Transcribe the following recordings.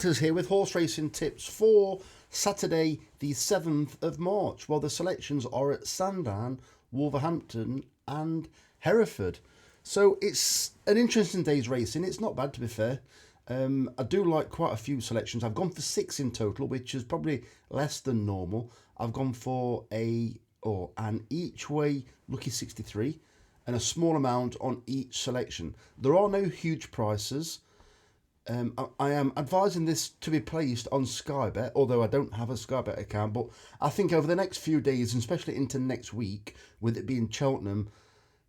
Here with horse racing tips for Saturday the 7th of March. Well, the selections are at Sandown, Wolverhampton and Hereford. So it's an interesting day's racing. It's not bad, to be fair. I do like quite a few selections. I've gone for 6 in total, which is probably less than normal. I've gone for an each way lucky 63 and a small amount on each selection. There are no huge prices. I am advising this to be placed on Skybet, although I don't have a Skybet account. But I think over the next few days, and especially into next week, with it being Cheltenham,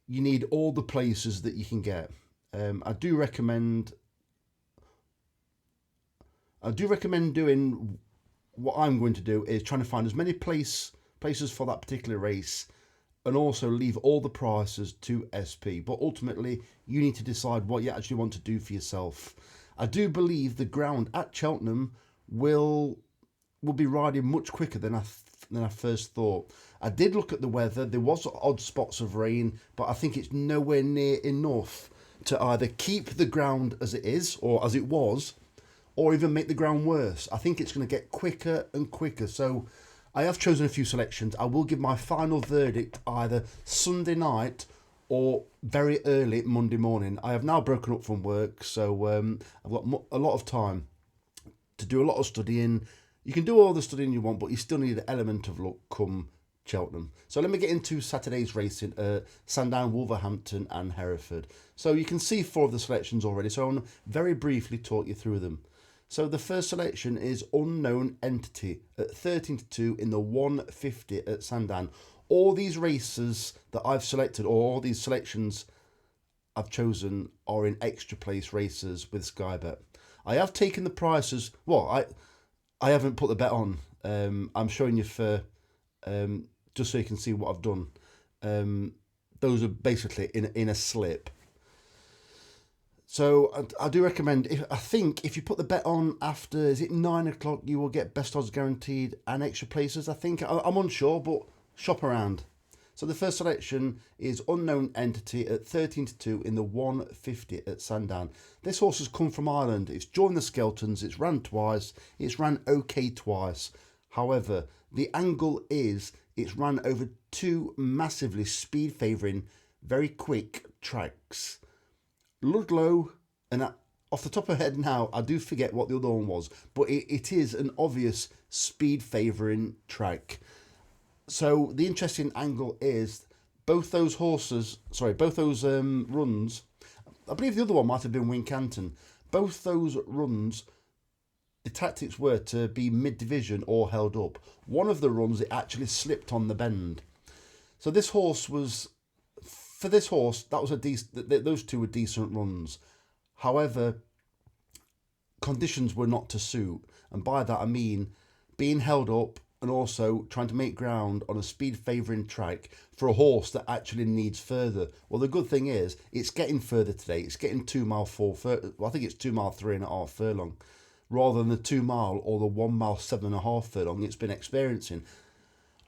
you need all the places that you can get. I do recommend doing what I'm going to do is trying to find as many places for that particular race, and also leave all the prices to SP. But ultimately, you need to decide what you actually want to do for yourself. I do believe the ground at Cheltenham will be riding much quicker than I first thought. I did look at the weather. There was odd spots of rain, but I think it's nowhere near enough to either keep the ground as it is or as it was, or even make the ground worse. I think it's going to get quicker and quicker. So I have chosen a few selections. I will give my final verdict either Sunday night or very early Monday morning. I have now broken up from work, so I've got a lot of time to do a lot of studying. You can do all the studying you want, but you still need an element of luck come Cheltenham. So let me get into Saturday's racing, Sandown, Wolverhampton and Hereford. So you can see 4 of the selections already, so I'm going to very briefly talk you through them. So the first selection is Unknown Entity at 13-2 in the 150 at Sandown. All these races that I've selected, or all these selections I've chosen, are in extra place races with Skybet. I have taken the prices. Well, I haven't put the bet on. I'm showing you for just so you can see what I've done. Those are basically in a slip. So I do recommend, if you put the bet on after, is it 9 o'clock, you will get best odds guaranteed and extra places, I think. I'm unsure, but shop around. So the first selection is Unknown Entity at 13-2 in the 150 at Sandown. This horse has come from Ireland. It's joined the Skeltons. It's ran twice. It's ran okay twice. However, the angle is it's ran over 2 massively speed favouring, very quick tracks. Ludlow, and off the top of my head now, I do forget what the other one was, but it is an obvious speed favouring track. So the interesting angle is both those runs, I believe the other one might have been Wincanton. Both those runs, the tactics were to be mid-division or held up. One of the runs, it actually slipped on the bend. So this horse was... For this horse, that was those 2 were decent runs. However, conditions were not to suit. And by that I mean being held up and also trying to make ground on a speed favouring track for a horse that actually needs further. Well, the good thing is it's getting further today. It's getting 2 mile 4 furlong. Well, I think it's 2 mile 3.5 furlong, rather than the 2 mile or the 1 mile 7.5 furlong it's been experiencing.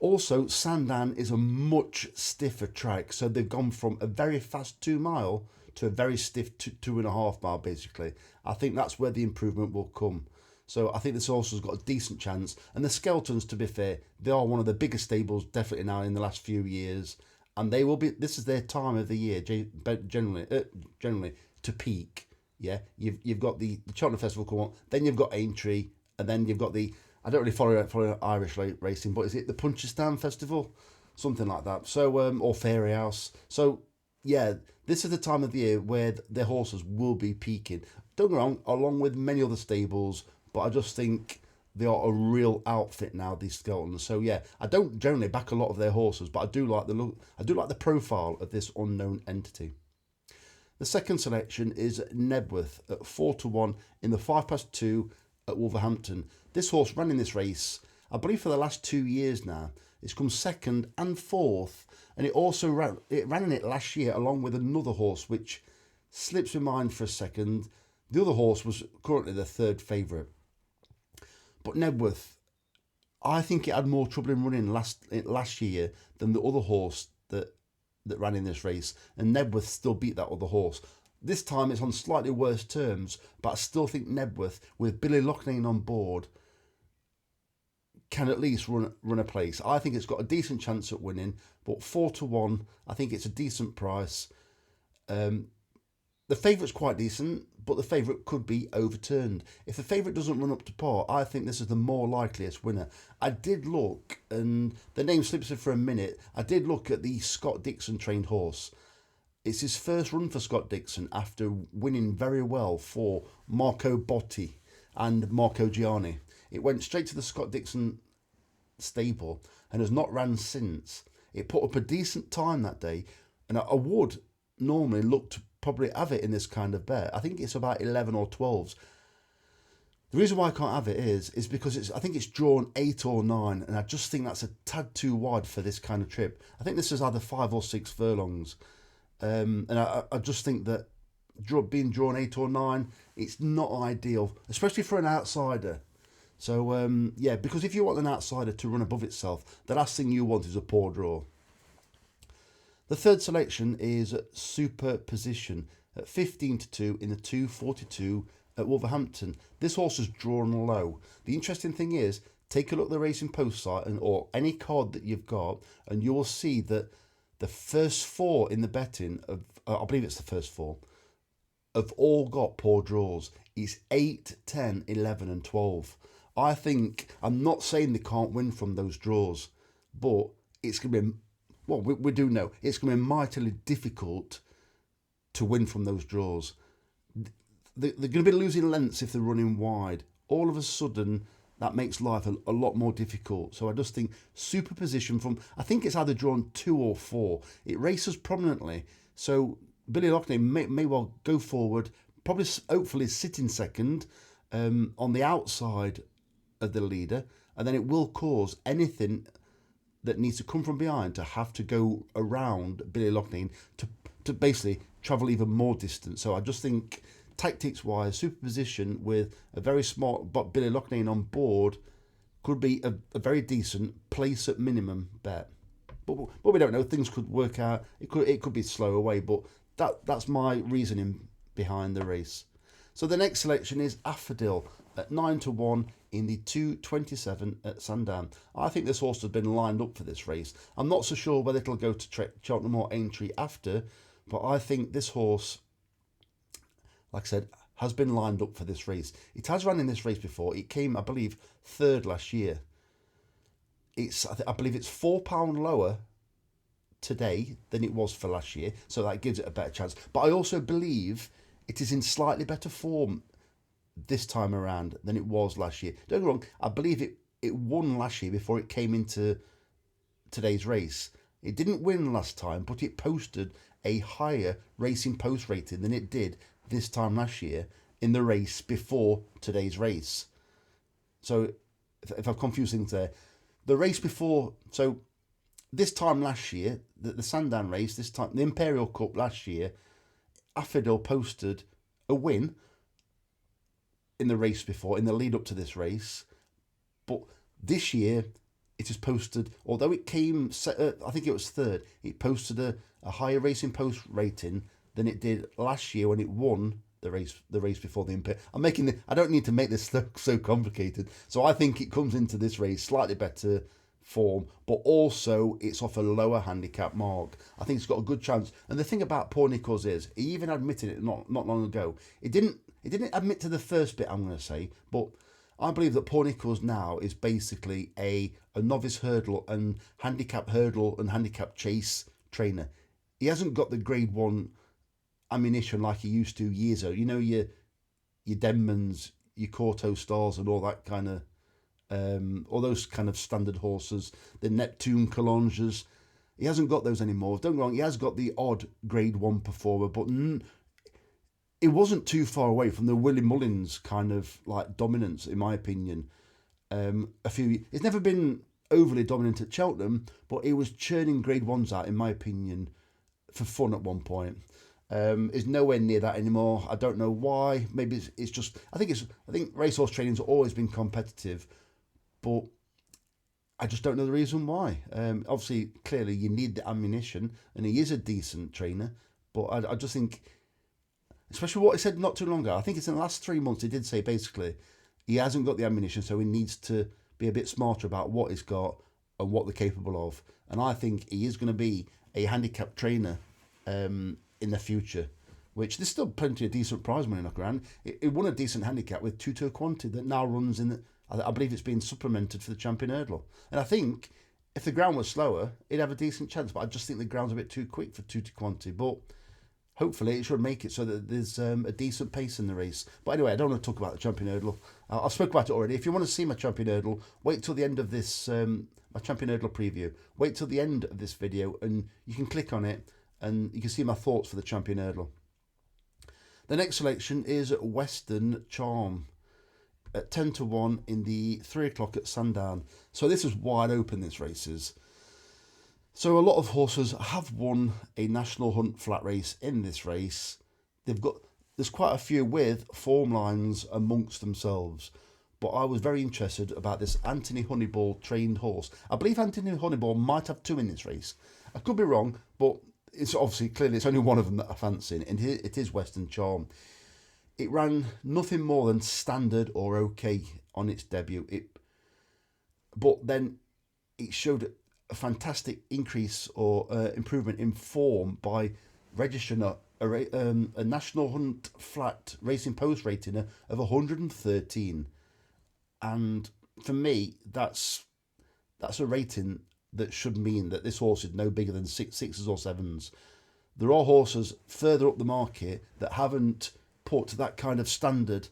Also, Sandown is a much stiffer track, so they've gone from a very fast 2 mile to a very stiff 2.5 mile, basically. I think that's where the improvement will come. So I think this horse has got a decent chance. And the Skeltons, to be fair, they are one of the biggest stables definitely now in the last few years. And they will be, this is their time of the year, generally to peak. Yeah, you've got the Cheltenham Festival come on, then you've got Aintree, and then you've got the... I don't really follow Irish racing, but is it the Punchestown Festival? Something like that. So, or Fairy House. So, yeah, this is the time of the year where their horses will be peaking. Don't get me wrong, along with many other stables, but I just think they are a real outfit now, these Skeltons. So, yeah, I don't generally back a lot of their horses, but I do like the look. I do like the profile of this Unknown Entity. The second selection is Nebworth at 4-1 in the 5-2 at Wolverhampton. This horse ran in this race, I believe, for the last 2 years now. It's come 2nd and 4th, and it ran in it last year along with another horse, which slips my mind for a second. The other horse was currently the 3rd favourite. But Nebworth, I think it had more trouble in running last year than the other horse that ran in this race, and Nebworth still beat that other horse. This time it's on slightly worse terms, but I still think Nebworth, with Billy Loughnane on board, can at least run a place. I think it's got a decent chance at winning, but 4-1, I think it's a decent price. The favourite's quite decent, but the favourite could be overturned. If the favourite doesn't run up to par, I think this is the more likeliest winner. I did look, and the name slips me for a minute, I did look at the Scott Dixon trained horse. It's his first run for Scott Dixon after winning very well for Marco Botti and Marco Gianni. It went straight to the Scott Dixon stable and has not ran since. It put up a decent time that day, and I would normally look to probably have it in this kind of bet. I think it's about 11 or 12s. The reason why I can't have it is because I think it's drawn 8 or 9, and I just think that's a tad too wide for this kind of trip. I think this is either 5 or 6 furlongs, and I just think that being drawn 8 or 9, it's not ideal, especially for an outsider. So yeah, because if you want an outsider to run above itself, the last thing you want is a poor draw. The third selection is Superposition at 15-2 in the 242 at Wolverhampton. This horse is drawn low. The interesting thing is, take a look at the Racing Post site or any card that you've got, and you will see that the first 4 in the betting of, I believe it's the first 4, have all got poor draws. It's 8, 10, 11 and 12. I think, I'm not saying they can't win from those draws, but it's going to be, well, we do know, it's going to be mightily difficult to win from those draws. They're going to be losing lengths if they're running wide. All of a sudden, that makes life a lot more difficult. So I just think Superposition from, I think it's either drawn 2 or 4. It races prominently. So Billy Loughnane may well go forward, probably hopefully sit in second on the outside of the leader. And then it will cause anything that needs to come from behind to have to go around Billy Loughnane to basically travel even more distance. So I just think tactics-wise, Superposition with a very smart but Billy Loughnane on board could be a very decent place at minimum bet. But we don't know. Things could work out. It could be slow away. But that's my reasoning behind the race. So the next selection is Affodil at 9-1 in the 227 at Sandown. I think this horse has been lined up for this race. I'm not so sure whether it'll go to Cheltenham or Aintree after, but I think this horse, like I said, has been lined up for this race. It has run in this race before. It came, I believe, 3rd last year. I believe it's £4 lower today than it was for last year, so that gives it a better chance. But I also believe it is in slightly better form this time around than it was last year. Don't get me wrong, I believe it won last year before it came into today's race. It didn't win last time, but it posted a higher Racing Post rating than it did this time last year in the race before today's race. So if I've confused things there, the race before, so this time last year, the Sandown race, this time, the Imperial Cup last year, Affodil posted a win in the race before, in the lead up to this race. But this year, it has posted, although it came, I think it was 3rd, it posted a higher Racing Post rating than it did last year when it won the race before the Imperial. I don't need to make this so complicated. So I think it comes into this race slightly better form, but also it's off a lower handicap mark. I think it's got a good chance. And the thing about Poor Nichols is, he even admitted it not long ago. It didn't admit to the first bit, I'm going to say, but I believe that Poor Nichols now is basically a novice hurdle and handicap chase trainer. He hasn't got the grade 1 ammunition like he used to years ago. You know, your Denmans, your Corto Stars and all that kind of all those kind of standard horses, the Neptune Calanges. He hasn't got those anymore. Don't get me wrong, he has got the odd grade 1 performer, but it wasn't too far away from the Willie Mullins kind of like dominance, in my opinion. It's never been overly dominant at Cheltenham, but he was churning grade 1s out, in my opinion, for fun at one point. Is nowhere near that anymore. I don't know why. Maybe it's just, I think racehorse training's always been competitive, but I just don't know the reason why. Obviously, clearly you need the ammunition, and he is a decent trainer, but I just think especially what he said not too long ago. I think it's in the last 3 months he did say basically he hasn't got the ammunition, so he needs to be a bit smarter about what he's got and what they're capable of. And I think he is going to be a handicap trainer in the future, which there's still plenty of decent prize money knocked around. It won a decent handicap with Tutor Quanti that now runs in, I believe it's being supplemented for the Champion Hurdle. And I think if the ground was slower, he'd have a decent chance, but I just think the ground's a bit too quick for Tutor Quanti. But hopefully it should make it so that there's a decent pace in the race. But anyway, I don't want to talk about the Champion Hurdle. I've spoke about it already. If you want to see my Champion Hurdle, wait till the end of this, my Champion Hurdle preview. Wait till the end of this video and you can click on it and you can see my thoughts for the Champion Hurdle. The next selection is Western Charm at 10 to 1 in the 3 o'clock at Sandown. So this is wide open, this race is. So a lot of horses have won a National Hunt flat race in this race. There's quite a few with form lines amongst themselves. But I was very interested about this Anthony Honeyball trained horse. I believe Anthony Honeyball might have 2 in this race. I could be wrong, but it's obviously clearly it's only one of them that I fancy, and it is Western Charm. It ran nothing more than standard or okay on its debut. But then it showed a fantastic increase or improvement in form by registering a National Hunt flat racing post rating of 113. And for me, that's a rating that should mean that this horse is no bigger than sixes or sevens. There are horses further up the market that haven't put that kind of standard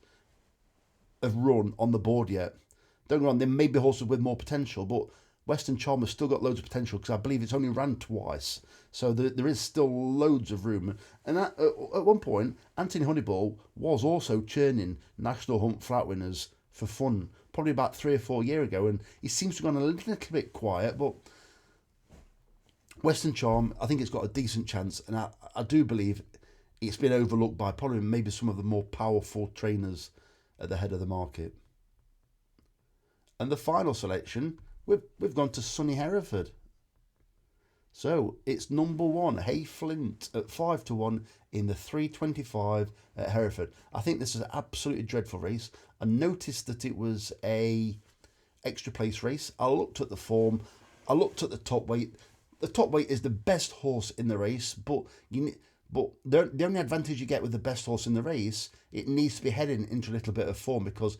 of run on the board yet. Don't get me wrong, there may be horses with more potential, but Western Charm has still got loads of potential because I believe it's only ran twice. So there is still loads of room. And at one point, Anthony Honeyball was also churning National Hunt flat winners for fun, probably about 3 or 4 years ago, and he seems to have gone a little bit quiet, but Western Charm, I think it's got a decent chance, and I do believe it's been overlooked by probably maybe some of the more powerful trainers at the head of the market. And the final selection, we've gone to sunny Hereford. So it's number 1, Hay Flint at 5 to 1 in the 325 at Hereford. I think this is an absolutely dreadful race. I noticed that it was a extra place race. I looked at the form. I looked at the top weight. The top weight is the best horse in the race, but the only advantage you get with the best horse in the race, it needs to be heading into a little bit of form, because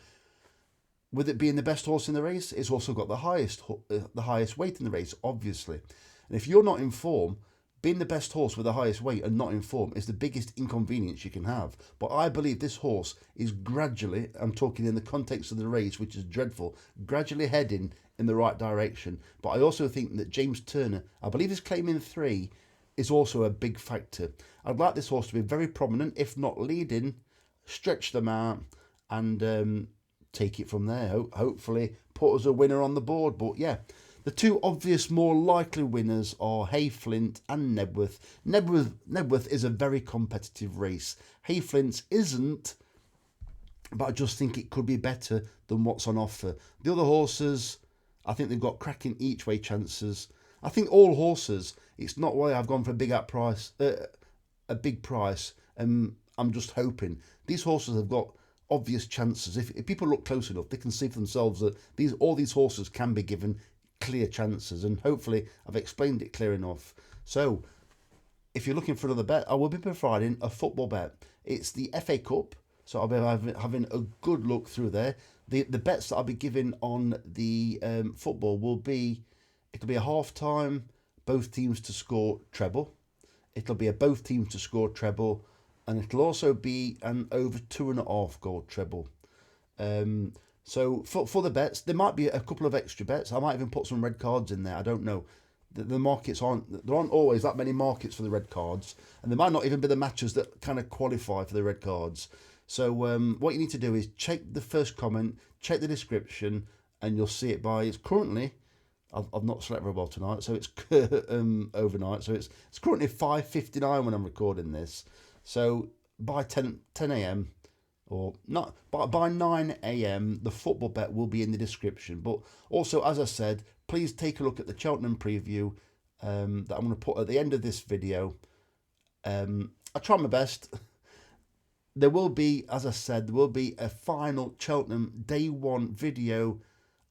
with it being the best horse in the race, it's also got the highest weight in the race, obviously. And if you're not in form, being the best horse with the highest weight and not in form is the biggest inconvenience you can have. But I believe this horse is gradually, I'm talking in the context of the race, which is dreadful, gradually heading in the right direction. But I also think that James Turner, I believe is claiming 3, is also a big factor. I'd like this horse to be very prominent, if not leading, stretch them out and take it from there. Hopefully put us a winner on the board. But yeah, the 2 obvious more likely winners are Hay Flint and Nebworth. Nebworth is a very competitive race. Hay Flint isn't, but I just think it could be better than what's on offer. The other horses, I think they've got cracking each way chances. I think all horses, it's not why I've gone for a big price. I'm just hoping these horses have got obvious chances. If people look close enough, they can see for themselves that all these horses can be given clear chances, and hopefully I've explained it clear enough. So if you're looking for another bet, I will be providing a football bet. It's the FA Cup, so I'll be having a good look through there. The bets that I'll be giving on the football will be, it'll be a half time, both teams to score treble. It'll be a both teams to score treble, and it'll also be an over 2.5 goal treble. So for the bets, there might be a couple of extra bets. I might even put some red cards in there. I don't know. The markets there aren't always that many markets for the red cards, and there might not even be the matches that kind of qualify for the red cards. So what you need to do is check the first comment, check the description, and you'll see it by. It's currently, I've not slept very well tonight, so it's overnight. So it's currently 5:59 when I'm recording this. So by 10 a.m. or not, by 9 a.m. the football bet will be in the description. But also, as I said, please take a look at the Cheltenham preview that I'm going to put at the end of this video. I try my best. there will be, as I said, there will be a final Cheltenham day one video,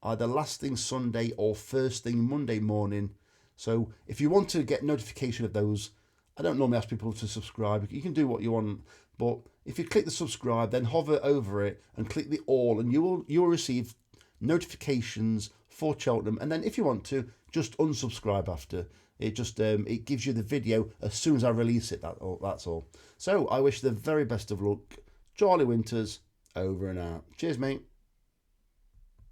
either last thing Sunday or first thing Monday morning. So if you want to get notification of those, I don't normally ask people to subscribe. You can do what you want, but if you click the subscribe, then hover over it and click the all, and you will receive notifications for Cheltenham. And then if you want to, just unsubscribe after. It just it gives you the video as soon as I release it. That's all. So I wish the very best of luck. Charlie Winters, over and out. Cheers, mate.